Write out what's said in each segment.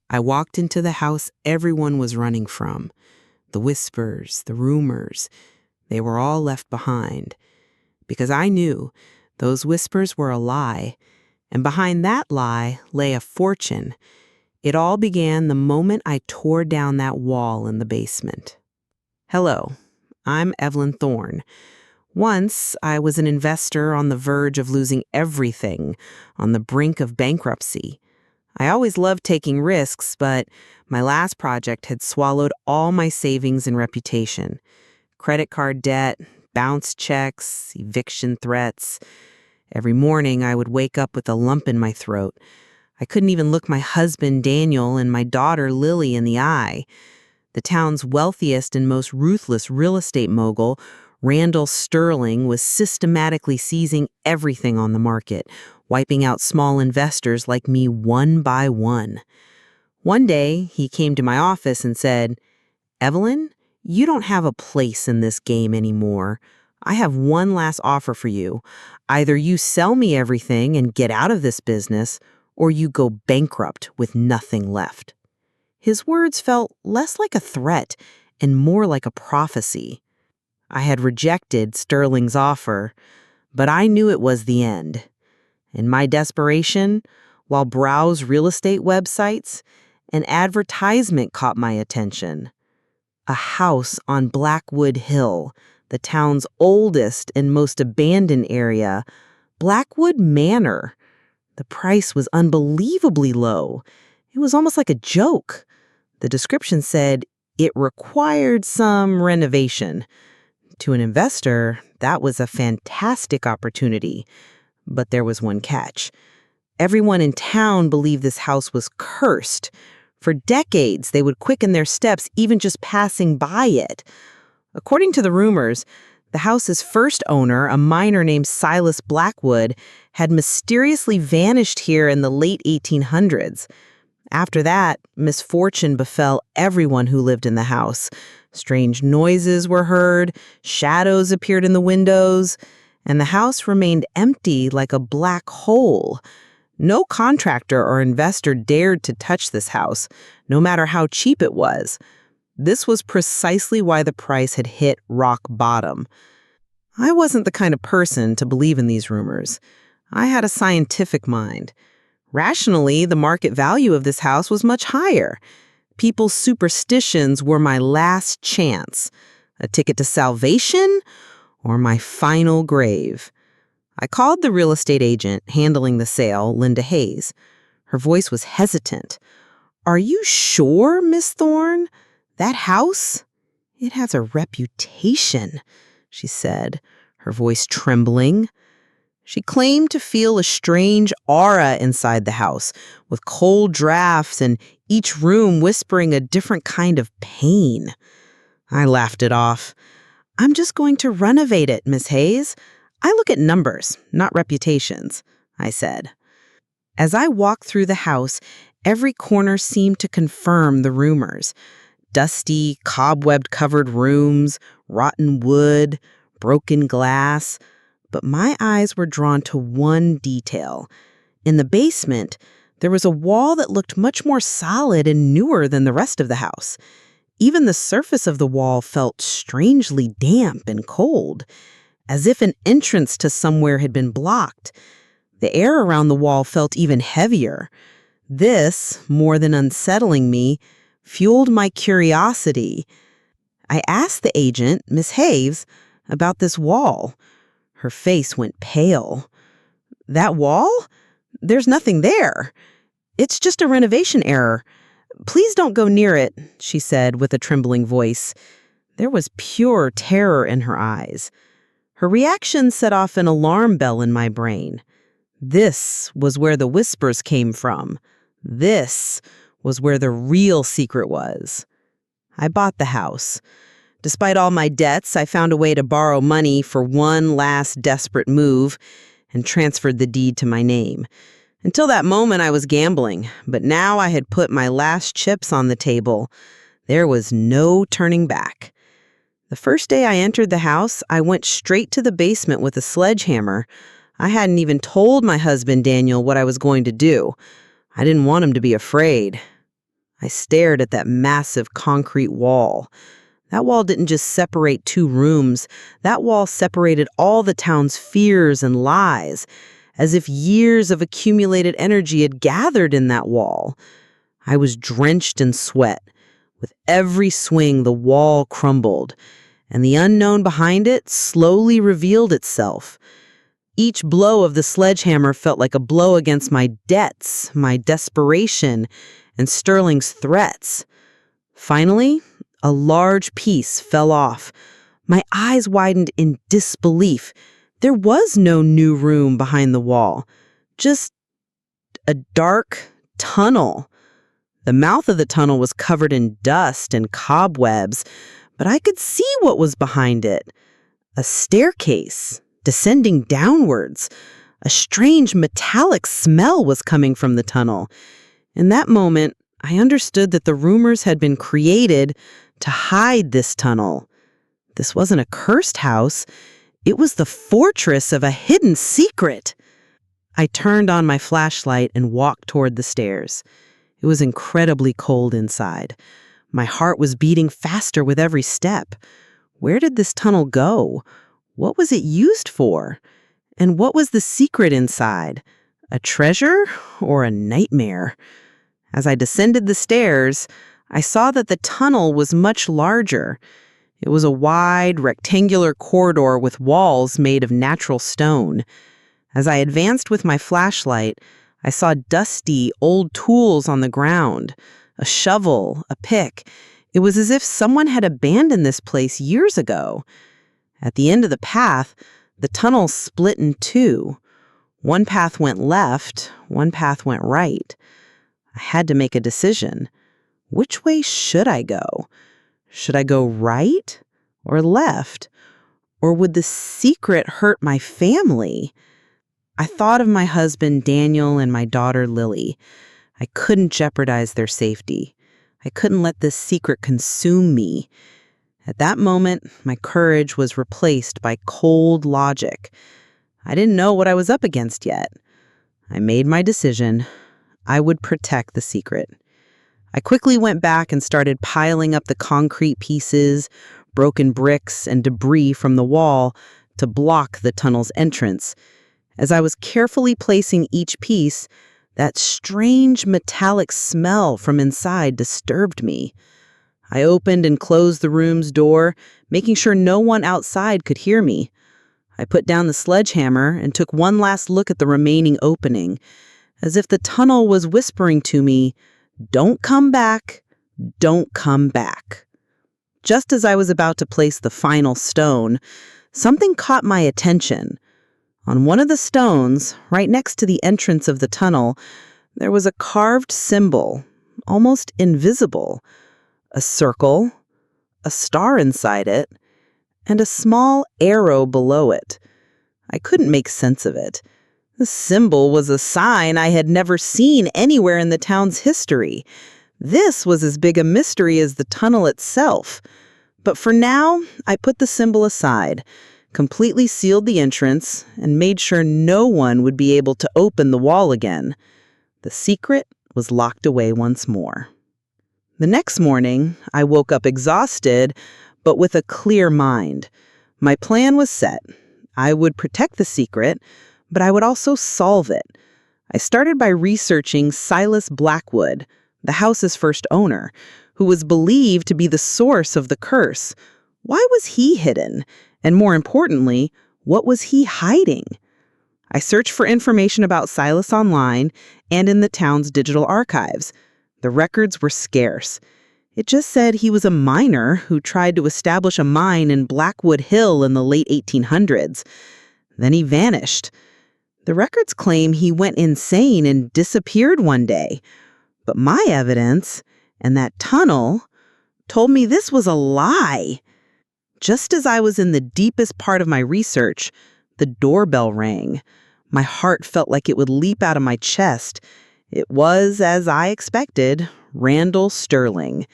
I walked into the house everyone was running from. The whispers, the rumors, they were all left behind. Because I knew those whispers were a lie, and behind that lie lay a fortune. It all began the moment I tore down that wall in the basement. Hello, I'm Evelyn Thorne. Once, I was an investor on the verge of losing everything, on the brink of bankruptcy. I always loved taking risks, but my last project had swallowed all my savings and reputation. Credit card debt, bounced checks, eviction threats. Every morning, I would wake up with a lump in my throat. I couldn't even look my husband, Daniel, and my daughter, Lily, in the eye. The town's wealthiest and most ruthless real estate mogul, Randall Sterling, was systematically seizing everything on the market, wiping out small investors like me one by one. One day, he came to my office and said, "Evelyn, you don't have a place in this game anymore. I have one last offer for you. Either you sell me everything and get out of this business, or you go bankrupt with nothing left." His words felt less like a threat and more like a prophecy. I had rejected Sterling's offer, but I knew it was the end. In my desperation, while browse real estate websites, an advertisement caught my attention. A house on Blackwood Hill, the town's oldest and most abandoned area, Blackwood Manor. The price was unbelievably low. It was almost like a joke. The description said it required some renovation. To an investor, that was a fantastic opportunity. But there was one catch. Everyone in town believed this house was cursed. For decades, they would quicken their steps even just passing by it. According to the rumors, the house's first owner, a miner named Silas Blackwood, had mysteriously vanished here in the late 1800s. After that, misfortune befell everyone who lived in the house. Strange noises were heard, shadows appeared in the windows, and the house remained empty like a black hole. No contractor or investor dared to touch this house, no matter how cheap it was. This was precisely why the price had hit rock bottom. I wasn't the kind of person to believe in these rumors. I had a scientific mind. Rationally, the market value of this house was much higher. People's superstitions were my last chance, a ticket to salvation or my final grave. I called the real estate agent handling the sale, Linda Hayes. Her voice was hesitant. "Are you sure, Miss Thorne? That house? It has a reputation," she said, her voice trembling. She claimed to feel a strange aura inside the house, with cold drafts and each room whispering a different kind of pain. I laughed it off. "I'm just going to renovate it, Miss Hayes. I look at numbers, not reputations," I said. As I walked through the house, every corner seemed to confirm the rumors. Dusty, cobweb-covered rooms, rotten wood, broken glass. But my eyes were drawn to one detail. In the basement, there was a wall that looked much more solid and newer than the rest of the house. Even the surface of the wall felt strangely damp and cold, as if an entrance to somewhere had been blocked. The air around the wall felt even heavier. This, more than unsettling me, fueled my curiosity. I asked the agent, Miss Hayes, about this wall. Her face went pale. "That wall? There's nothing there. It's just a renovation error. Please don't go near it," she said with a trembling voice. There was pure terror in her eyes. Her reaction set off an alarm bell in my brain. This was where the whispers came from. This was where the real secret was. I bought the house. Despite all my debts, I found a way to borrow money for one last desperate move and transferred the deed to my name. Until that moment, I was gambling, but now I had put my last chips on the table. There was no turning back. The first day I entered the house, I went straight to the basement with a sledgehammer. I hadn't even told my husband, Daniel, what I was going to do. I didn't want him to be afraid. I stared at that massive concrete wall. That wall didn't just separate two rooms. That wall separated all the town's fears and lies, as if years of accumulated energy had gathered in that wall. I was drenched in sweat. With every swing, the wall crumbled, and the unknown behind it slowly revealed itself. Each blow of the sledgehammer felt like a blow against my debts, my desperation, and Sterling's threats. Finally, a large piece fell off. My eyes widened in disbelief. There was no new room behind the wall, just a dark tunnel. The mouth of the tunnel was covered in dust and cobwebs, but I could see what was behind it. A staircase, descending downwards. A strange metallic smell was coming from the tunnel. In that moment, I understood that the rumors had been created to hide this tunnel. This wasn't a cursed house. It was the fortress of a hidden secret. I turned on my flashlight and walked toward the stairs. It was incredibly cold inside. My heart was beating faster with every step. Where did this tunnel go? What was it used for? And what was the secret inside? A treasure or a nightmare? As I descended the stairs, I saw that the tunnel was much larger. It was a wide, rectangular corridor with walls made of natural stone. As I advanced with my flashlight, I saw dusty, old tools on the ground, a shovel, a pick. It was as if someone had abandoned this place years ago. At the end of the path, the tunnel split in two. One path went left, one path went right. I had to make a decision. Which way should I go? Should I go right or left? Or would the secret hurt my family? I thought of my husband, Daniel, and my daughter, Lily. I couldn't jeopardize their safety. I couldn't let this secret consume me. At that moment, my courage was replaced by cold logic. I didn't know what I was up against yet. I made my decision. I would protect the secret. I quickly went back and started piling up the concrete pieces, broken bricks, and debris from the wall to block the tunnel's entrance. As I was carefully placing each piece, that strange metallic smell from inside disturbed me. I opened and closed the room's door, making sure no one outside could hear me. I put down the sledgehammer and took one last look at the remaining opening, as if the tunnel was whispering to me, "Don't come back, don't come back." Just as I was about to place the final stone, something caught my attention. On one of the stones, right next to the entrance of the tunnel, there was a carved symbol, almost invisible. A circle, a star inside it, and a small arrow below it. I couldn't make sense of it. The symbol was a sign I had never seen anywhere in the town's history. This was as big a mystery as the tunnel itself. But for now, I put the symbol aside, completely sealed the entrance, and made sure no one would be able to open the wall again. The secret was locked away once more. The next morning, I woke up exhausted, but with a clear mind. My plan was set. I would protect the secret, but I would also solve it. I started by researching Silas Blackwood, the house's first owner, who was believed to be the source of the curse. Why was he hidden? And more importantly, what was he hiding? I searched for information about Silas online and in the town's digital archives. The records were scarce. It just said he was a miner who tried to establish a mine in Blackwood Hill in the late 1800s. Then he vanished. The records claim he went insane and disappeared one day. But my evidence, and that tunnel, told me this was a lie. Just as I was in the deepest part of my research, the doorbell rang. My heart felt like it would leap out of my chest. It was, as I expected, Randall Sterling.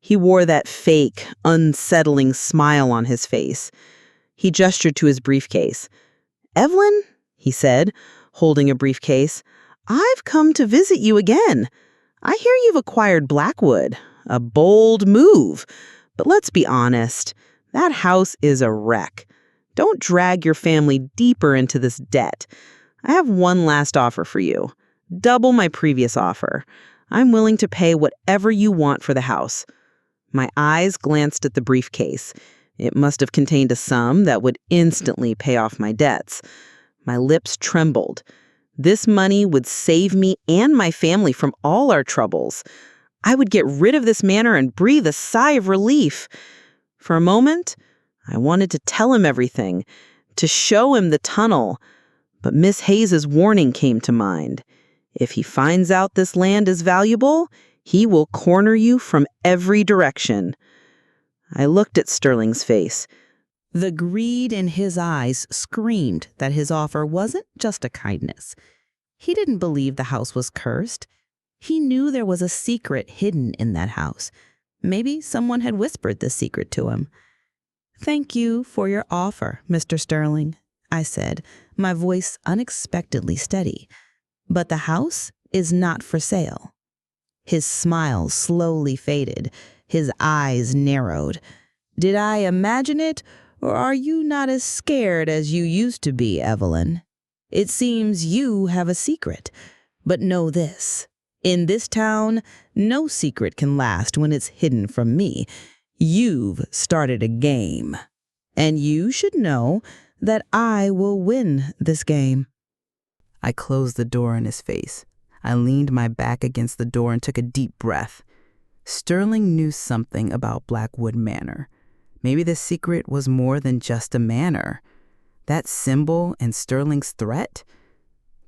He wore that fake, unsettling smile on his face. He gestured to his briefcase. "Evelyn," he said, holding a briefcase, "I've come to visit you again. I hear you've acquired Blackwood. A bold move. But let's be honest, that house is a wreck. Don't drag your family deeper into this debt. I have one last offer for you. Double my previous offer. I'm willing to pay whatever you want for the house. My eyes glanced at the briefcase. It must have contained a sum that would instantly pay off my debts. My lips trembled. This money would save me and my family from all our troubles. I would get rid of this manor and breathe a sigh of relief. For a moment, I wanted to tell him everything, to show him the tunnel. But Miss Hayes's warning came to mind. If he finds out this land is valuable, he will corner you from every direction. I looked at Sterling's face. The greed in his eyes screamed that his offer wasn't just a kindness. He didn't believe the house was cursed. He knew there was a secret hidden in that house. Maybe someone had whispered this secret to him. "Thank you for your offer, Mr. Sterling," I said, my voice unexpectedly steady. "But the house is not for sale." His smile slowly faded. His eyes narrowed. "Did I imagine it, or are you not as scared as you used to be, Evelyn? It seems you have a secret. But know this. In this town, no secret can last when it's hidden from me. You've started a game. And you should know that I will win this game." I closed the door in his face. I leaned my back against the door and took a deep breath. Sterling knew something about Blackwood Manor. Maybe the secret was more than just a manor. That symbol and Sterling's threat?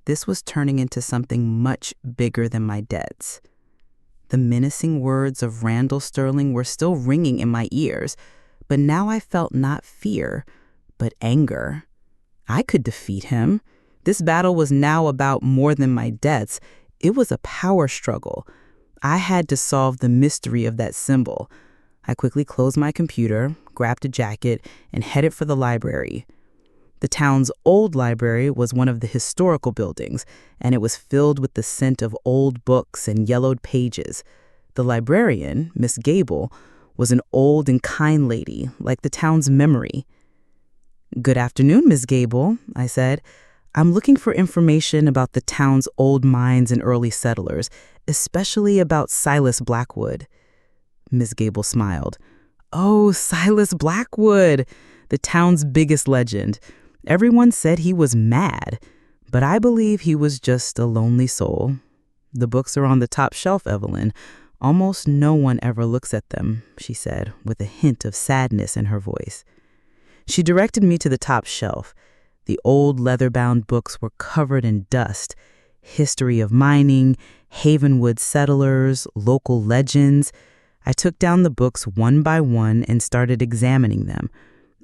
This was turning into something much bigger than my debts. The menacing words of Randall Sterling were still ringing in my ears, but now I felt not fear, but anger. I could defeat him. This battle was now about more than my debts. It was a power struggle. I had to solve the mystery of that symbol. I quickly closed my computer, grabbed a jacket, and headed for the library. The town's old library was one of the historical buildings, and it was filled with the scent of old books and yellowed pages. The librarian, Miss Gable, was an old and kind lady, like the town's memory. "Good afternoon, Miss Gable," I said. "I'm looking for information about the town's old mines and early settlers, especially about Silas Blackwood." Miss Gable smiled. "Oh, Silas Blackwood, the town's biggest legend. Everyone said he was mad, but I believe he was just a lonely soul. The books are on the top shelf, Evelyn. Almost no one ever looks at them," she said, with a hint of sadness in her voice. She directed me to the top shelf. The old leather-bound books were covered in dust. History of mining, Havenwood settlers, local legends. I took down the books one by one and started examining them.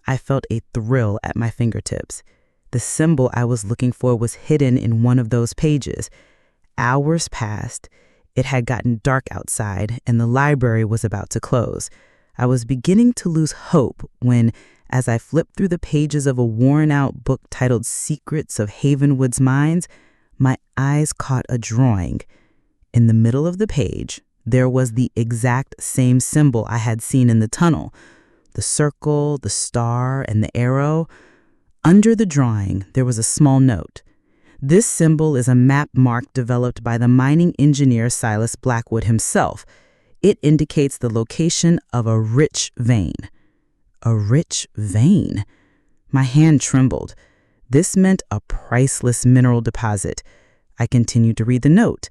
I felt a thrill at my fingertips. The symbol I was looking for was hidden in one of those pages. Hours passed. It had gotten dark outside, and the library was about to close. I was beginning to lose hope when, as I flipped through the pages of a worn-out book titled Secrets of Havenwood's Mines, my eyes caught a drawing. In the middle of the page, there was the exact same symbol I had seen in the tunnel. The circle, the star, and the arrow. Under the drawing, there was a small note. "This symbol is a map mark developed by the mining engineer Silas Blackwood himself. It indicates the location of a rich vein." A rich vein? My hand trembled. This meant a priceless mineral deposit. I continued to read the note.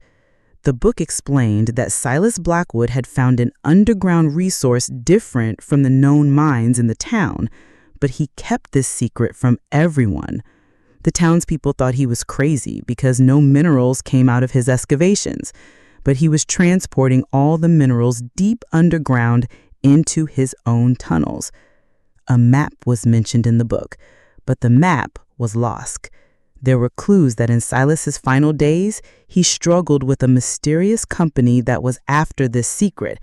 The book explained that Silas Blackwood had found an underground resource different from the known mines in the town, but he kept this secret from everyone. The townspeople thought he was crazy because no minerals came out of his excavations, but he was transporting all the minerals deep underground into his own tunnels. A map was mentioned in the book, but the map was lost. There were clues that in Silas's final days, he struggled with a mysterious company that was after this secret,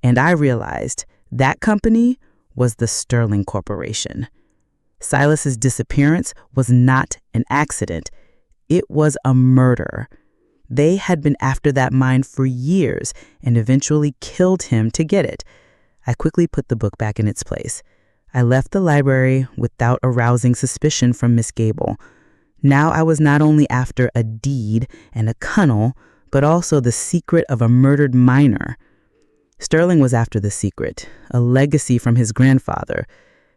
and I realized that company was the Sterling Corporation. Silas's disappearance was not an accident. It was a murder. They had been after that mine for years and eventually killed him to get it. I quickly put the book back in its place. I left the library without arousing suspicion from Miss Gable. Now I was not only after a deed and a kennel, but also the secret of a murdered miner. Sterling was after the secret, a legacy from his grandfather.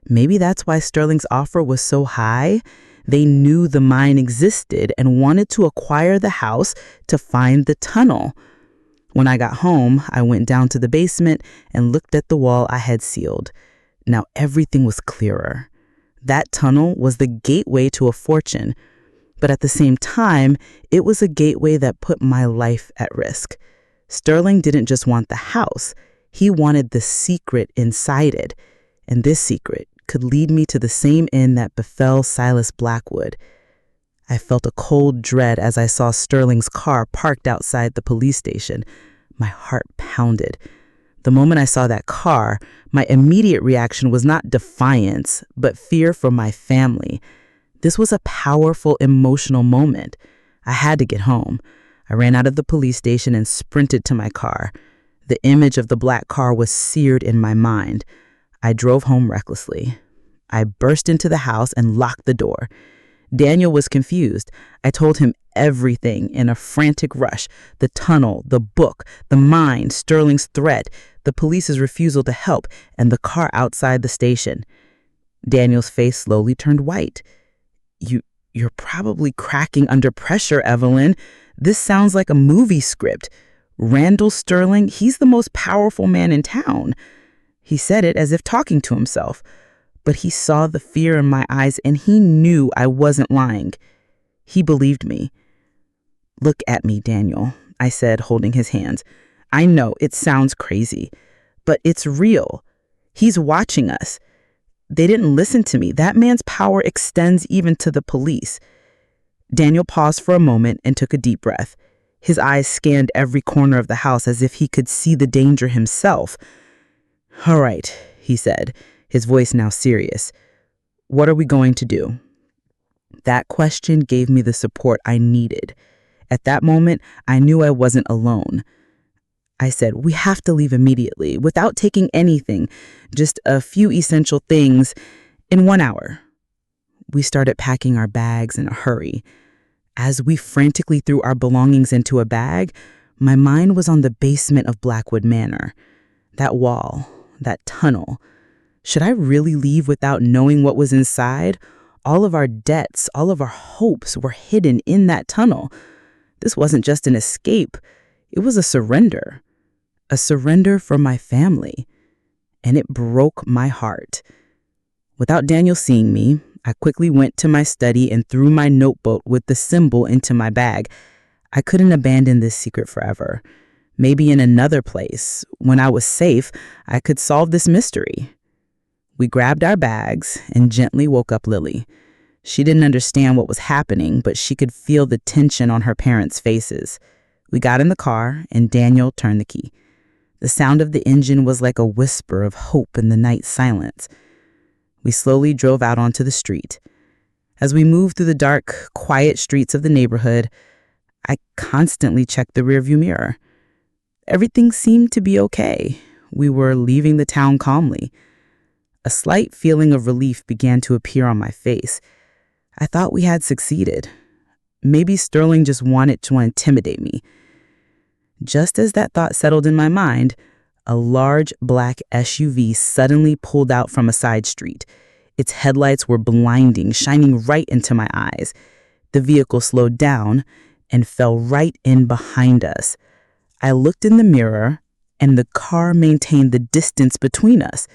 Maybe that's why Sterling's offer was so high. They knew the mine existed and wanted to acquire the house to find the tunnel. When I got home, I went down to the basement and looked at the wall I had sealed. Now everything was clearer. That tunnel was the gateway to a fortune, but at the same time, it was a gateway that put my life at risk. Sterling didn't just want the house, he wanted the secret inside it, and this secret could lead me to the same end that befell Silas Blackwood. I felt a cold dread as I saw Sterling's car parked outside the police station. My heart pounded. The moment I saw that car, my immediate reaction was not defiance, but fear for my family. This was a powerful emotional moment. I had to get home. I ran out of the police station and sprinted to my car. The image of the black car was seared in my mind. I drove home recklessly. I burst into the house and locked the door. Daniel was confused. I told him everything in a frantic rush. The tunnel, the book, the mine, Sterling's threat, the police's refusal to help, and the car outside the station. Daniel's face slowly turned white. You're probably cracking under pressure, Evelyn. This sounds like a movie script. Randall Sterling, he's the most powerful man in town. He said it as if talking to himself, but he saw the fear in my eyes and he knew I wasn't lying. He believed me. Look at me, Daniel, I said, holding his hands. I know it sounds crazy, but it's real. He's watching us. They didn't listen to me. That man's power extends even to the police. Daniel paused for a moment and took a deep breath. His eyes scanned every corner of the house as if he could see the danger himself. All right, he said, his voice now serious. What are we going to do? That question gave me the support I needed. At that moment, I knew I wasn't alone. I said, we have to leave immediately, without taking anything, just a few essential things, in 1 hour. We started packing our bags in a hurry. As we frantically threw our belongings into a bag, my mind was on the basement of Blackwood Manor. That wall, that tunnel. Should I really leave without knowing what was inside? All of our debts, all of our hopes were hidden in that tunnel. This wasn't just an escape. It was a surrender. A surrender for my family. And it broke my heart. Without Daniel seeing me, I quickly went to my study and threw my notebook with the symbol into my bag. I couldn't abandon this secret forever. Maybe in another place, when I was safe, I could solve this mystery. We grabbed our bags and gently woke up Lily. She didn't understand what was happening, but she could feel the tension on her parents' faces. We got in the car and Daniel turned the key. The sound of the engine was like a whisper of hope in the night silence. We slowly drove out onto the street. As we moved through the dark, quiet streets of the neighborhood, I constantly checked the rearview mirror. Everything seemed to be okay. We were leaving the town calmly. A slight feeling of relief began to appear on my face. I thought we had succeeded. Maybe Sterling just wanted to intimidate me. Just as that thought settled in my mind, a large black SUV suddenly pulled out from a side street. Its headlights were blinding, shining right into my eyes. The vehicle slowed down and fell right in behind us. I looked in the mirror, and the car maintained the distance between us.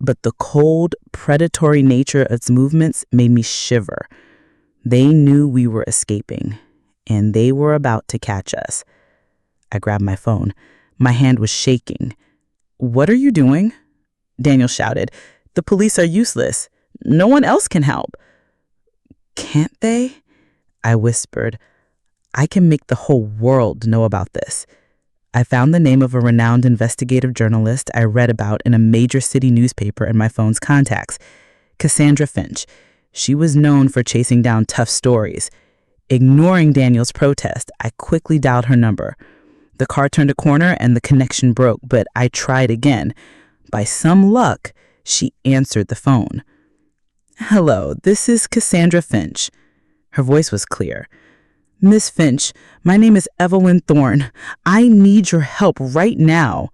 But the cold, predatory nature of its movements made me shiver. They knew we were escaping, and they were about to catch us. I grabbed my phone. My hand was shaking. "What are you doing?" Daniel shouted. "The police are useless. No one else can help." "Can't they?" I whispered. "I can make the whole world know about this." I found the name of a renowned investigative journalist I read about in a major city newspaper in my phone's contacts, Cassandra Finch. She was known for chasing down tough stories. Ignoring Daniel's protest, I quickly dialed her number. The car turned a corner and the connection broke, but I tried again. By some luck, she answered the phone. "Hello, this is Cassandra Finch." Her voice was clear. "Miss Finch, my name is Evelyn Thorne. I need your help right now,"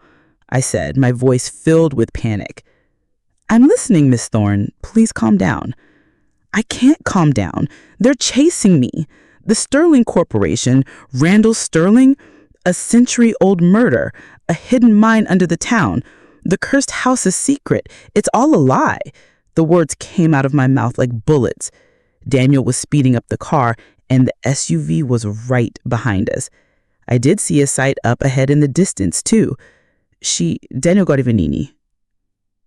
I said, my voice filled with panic. "I'm listening, Miss Thorne. Please calm down." "I can't calm down. They're chasing me. The Sterling Corporation, Randall Sterling, a century-old murder, a hidden mine under the town. The cursed house is secret. It's all a lie." The words came out of my mouth like bullets. Daniel was speeding up the car, and the SUV was right behind us. I did see a sight up ahead in the distance, too. Daniel Garivanini.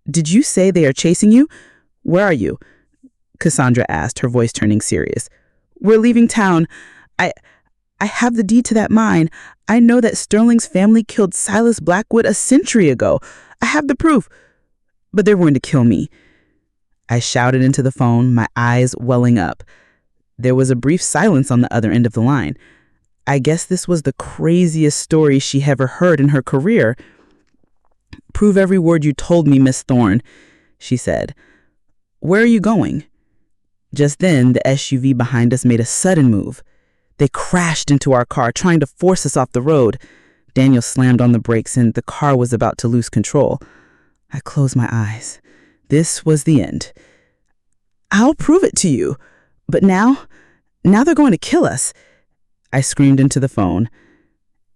"Did you say they are chasing you? Where are you?" Cassandra asked, her voice turning serious. "We're leaving town. I have the deed to that mine. I know that Sterling's family killed Silas Blackwood a century ago. I have the proof. But they're going to kill me." I shouted into the phone, my eyes welling up. There was a brief silence on the other end of the line. I guess this was the craziest story she ever heard in her career. "Prove every word you told me, Miss Thorne," she said. "Where are you going?" Just then, the SUV behind us made a sudden move. They crashed into our car, trying to force us off the road. Daniel slammed on the brakes and the car was about to lose control. I closed my eyes. This was the end. "I'll prove it to you. But now they're going to kill us," I screamed into the phone.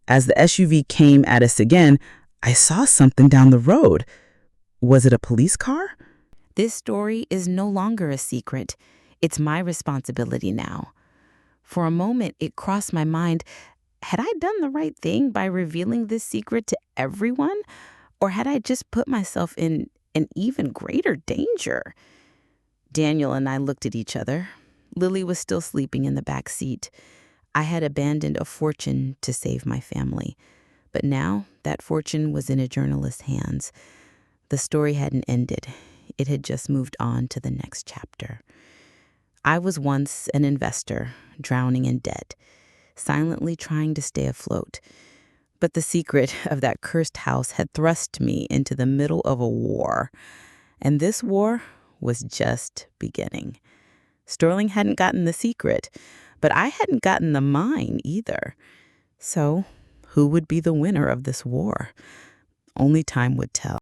As the SUV came at us again, I saw something down the road. Was it a police car? This story is no longer a secret. It's my responsibility now. For a moment, it crossed my mind, had I done the right thing by revealing this secret to everyone? Or had I just put myself in an even greater danger? Daniel and I looked at each other. Lily was still sleeping in the back seat. I had abandoned a fortune to save my family. But now that fortune was in a journalist's hands. The story hadn't ended. It had just moved on to the next chapter. I was once an investor, drowning in debt, silently trying to stay afloat. But the secret of that cursed house had thrust me into the middle of a war. And this war was just beginning. Sterling hadn't gotten the secret, but I hadn't gotten the mine either. So, who would be the winner of this war? Only time would tell.